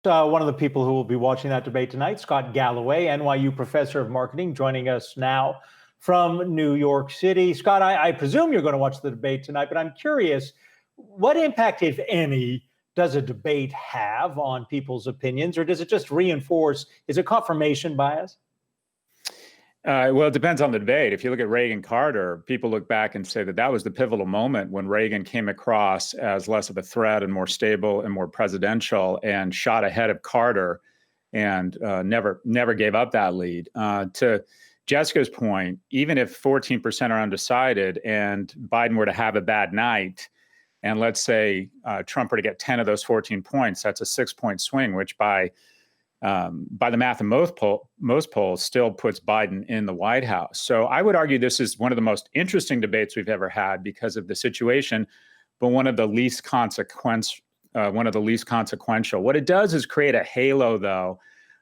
one of the people who will be watching that debate tonight, Scott Galloway, NYU professor of marketing, joining us now from New York City. Scott, I presume you're going to watch the debate tonight, but I'm curious, what impact, if any, does a debate have on people's opinions, or does it just reinforce, is it confirmation bias? Well, it depends on the debate. If you look at Reagan-Carter, people look back and say that that was the pivotal moment when Reagan came across as less of a threat and more stable and more presidential and shot ahead of Carter and never gave up that lead. To Jessica's point, even if 14% are undecided and Biden were to have a bad night, and let's say Trump were to get 10 of those 14 points, that's a 6-point swing, which by the math of most polls still puts Biden in the White House. So I would argue this is one of the most interesting debates we've ever had because of the situation, but one of the least consequential. What it does is create a halo, though,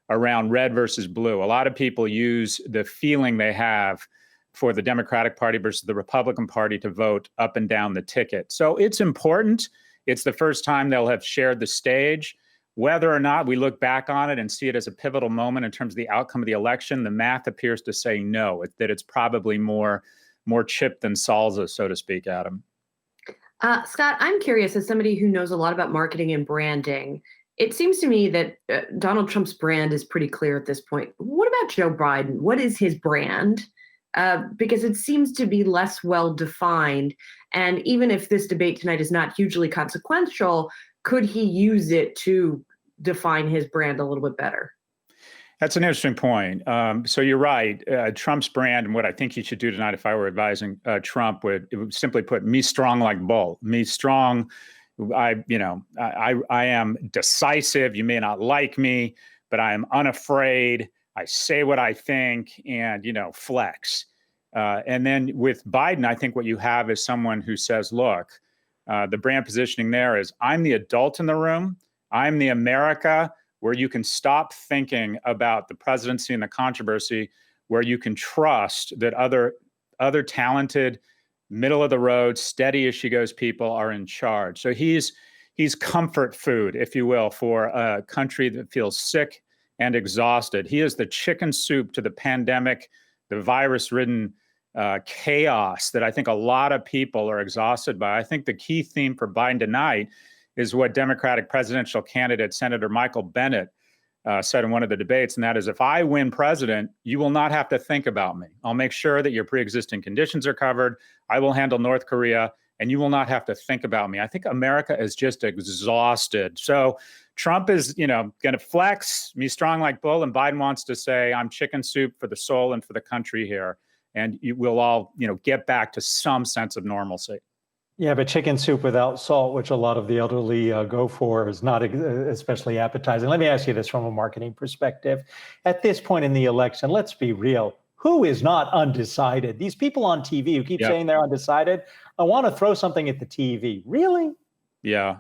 around red versus blue. A lot of people use the feeling they have for the Democratic Party versus the Republican Party to vote up and down the ticket. So it's important. It's the first time they'll have shared the stage. Whether or not we look back on it and see it as a pivotal moment in terms of the outcome of the election, the math appears to say no, that it's probably more chip than salsa, so to speak, Adam. Scott, I'm curious, as somebody who knows a lot about marketing and branding, it seems to me that Donald Trump's brand is pretty clear at this point. What about Joe Biden? What is his brand? Because it seems to be less well defined. And even if this debate tonight is not hugely consequential, could he use it to define his brand a little bit better? That's an interesting point. So you're right. Trump's brand, and what I think he should do tonight, if I were advising Trump, would simply put me strong like bull. Me strong. I am decisive. You may not like me, but I am unafraid. I say what I think, and flex. And then with Biden, I think what you have is someone who says, look. The brand positioning there is I'm the adult in the room. I'm the America where you can stop thinking about the presidency and the controversy, where you can trust that other talented, middle of the road, steady as she goes people are in charge. So he's comfort food, if you will, for a country that feels sick and exhausted. He is the chicken soup to the pandemic, the virus-ridden chaos that I think a lot of people are exhausted by. I think the key theme for Biden tonight is what Democratic presidential candidate Senator Michael Bennet said in one of the debates, and that is, if I win president, you will not have to think about me. I'll make sure that your pre-existing conditions are covered. I will handle North Korea, and you will not have to think about me. I think America is just exhausted. So Trump is, going to flex, me strong like bull, and Biden wants to say, I'm chicken soup for the soul and for the country here. And we'll all, get back to some sense of normalcy. Yeah, but chicken soup without salt, which a lot of the elderly go for, is not especially appetizing. Let me ask you this from a marketing perspective. At this point in the election, let's be real. Who is not undecided? These people on TV who keep saying they're undecided, I want to throw something at the TV. Really? Yeah,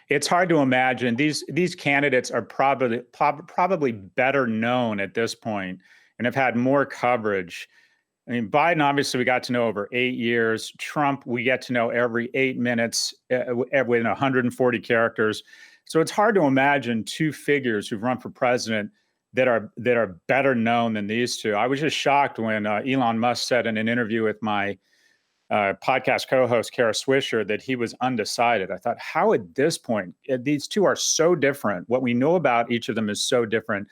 it's hard to imagine. These candidates are probably better known at this point and have had more coverage. I mean, Biden, obviously, we got to know over 8 years. Trump, we get to know every 8 minutes within 140 characters. So it's hard to imagine two figures who've run for president that are better known than these two. I was just shocked when Elon Musk said in an interview with my podcast co-host, Kara Swisher, that he was undecided. I thought, how at this point, these two are so different. What we know about each of them is so different.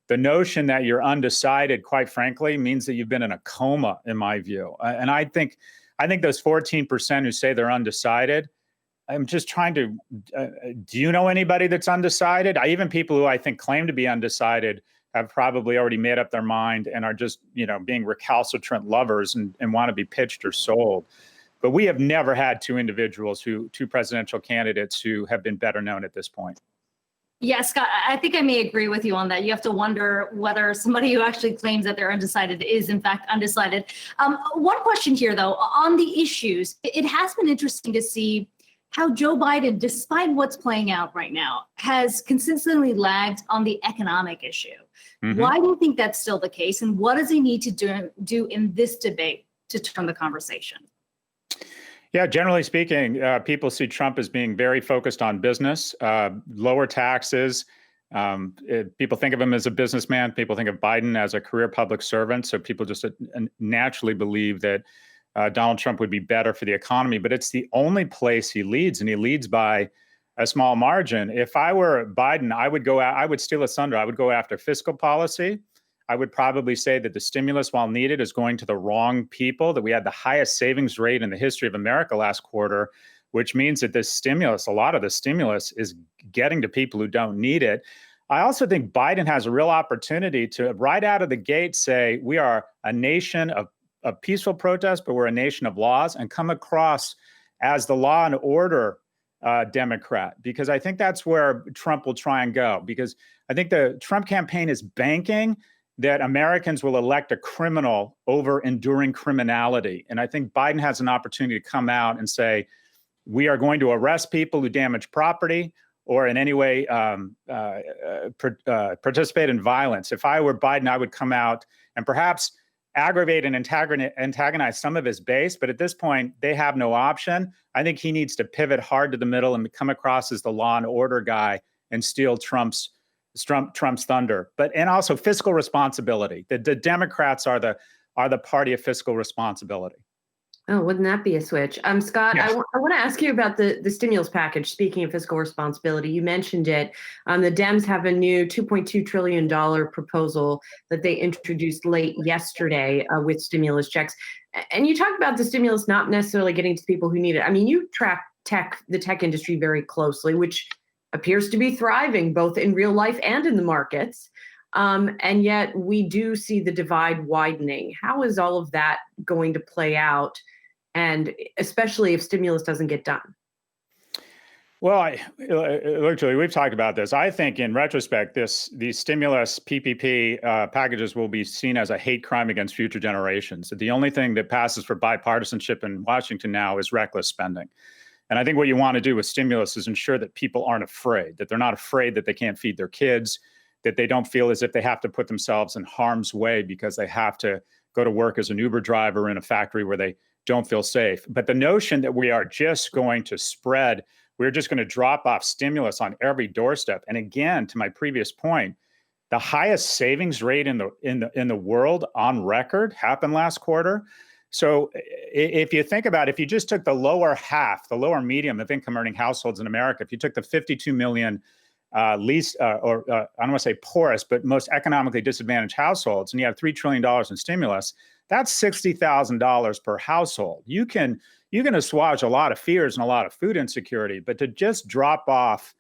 The notion that you're undecided, quite frankly, means that you've been in a coma, in my view. And I think those 14% who say they're undecided, I'm just trying to, do you know anybody that's undecided? Even people who I think claim to be undecided have probably already made up their mind and are just, being recalcitrant lovers and want to be pitched or sold. But we have never had two presidential candidates who have been better known at this point. Yeah, Scott, I think I may agree with you on that. You have to wonder whether somebody who actually claims that they're undecided is in fact undecided. One question here, though, on the issues, it has been interesting to see how Joe Biden, despite what's playing out right now, has consistently lagged on the economic issue. Mm-hmm. Why do you think that's still the case? And what does he need to do in this debate to turn the conversation? Yeah, generally speaking, people see Trump as being very focused on business, lower taxes, People think of him as a businessman. People think of Biden as a career public servant. So people just naturally believe that Donald Trump would be better for the economy. But it's the only place he leads, and he leads by a small margin. If I were Biden, I would steal his thunder. I would go after fiscal policy. I would probably say that the stimulus, while needed, is going to the wrong people, that we had the highest savings rate in the history of America last quarter, which means that this stimulus, a lot of the stimulus is getting to people who don't need it. I also think Biden has a real opportunity to, right out of the gate, say we are a nation of peaceful protest, but we're a nation of laws, and come across as the law and order Democrat, because I think that's where Trump will try and go, because I think the Trump campaign is banking that Americans will elect a criminal over enduring criminality. And I think Biden has an opportunity to come out and say, we are going to arrest people who damage property or in any way participate in violence. If I were Biden, I would come out and perhaps aggravate and antagonize some of his base. But at this point, they have no option. I think he needs to pivot hard to the middle and come across as the law and order guy and steal Trump's thunder. And also fiscal responsibility. The Democrats are the party of fiscal responsibility. Oh, wouldn't that be a switch? Scott, Yes. I want to ask you about the stimulus package. Speaking of fiscal responsibility, you mentioned it. The Dems have a new $2.2 trillion proposal that they introduced late yesterday with stimulus checks. And you talked about the stimulus not necessarily getting to people who need it. I mean, you track the tech industry very closely, which appears to be thriving both in real life and in the markets. And yet we do see the divide widening. How is all of that going to play out? And especially if stimulus doesn't get done? Well, look, Julie, we've talked about this. I think in retrospect, these stimulus PPP packages will be seen as a hate crime against future generations. That the only thing that passes for bipartisanship in Washington now is reckless spending. And I think what you want to do with stimulus is ensure that people aren't afraid, that they're not afraid that they can't feed their kids, that they don't feel as if they have to put themselves in harm's way because they have to go to work as an Uber driver in a factory where they don't feel safe. But the notion that we are just going to we're just going to drop off stimulus on every doorstep. And again, to my previous point, the highest savings rate in the world on record happened last quarter. So if you think about it, if you just took the lower medium of income earning households in America, if you took the 52 million I don't want to say poorest, but most economically disadvantaged households, and you have $3 trillion in stimulus, that's $60,000 per household. You can assuage a lot of fears and a lot of food insecurity, but to just drop off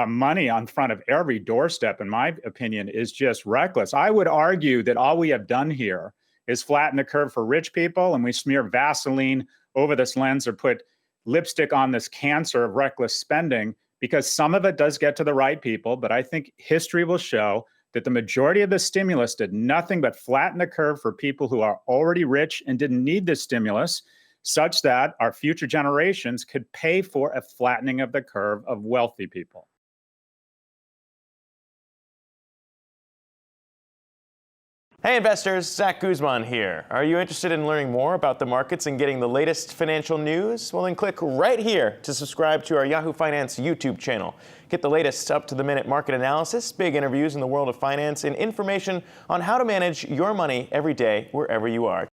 money on front of every doorstep, in my opinion, is just reckless. I would argue that all we have done here is flatten the curve for rich people, and we smear Vaseline over this lens or put lipstick on this cancer of reckless spending, because some of it does get to the right people. But I think history will show that the majority of the stimulus did nothing but flatten the curve for people who are already rich and didn't need this stimulus, such that our future generations could pay for a flattening of the curve of wealthy people. Hey investors, Zach Guzman here. Are you interested in learning more about the markets and getting the latest financial news? Well, then click right here to subscribe to our Yahoo Finance YouTube channel. Get the latest up-to-the-minute market analysis, big interviews in the world of finance, and information on how to manage your money every day wherever you are.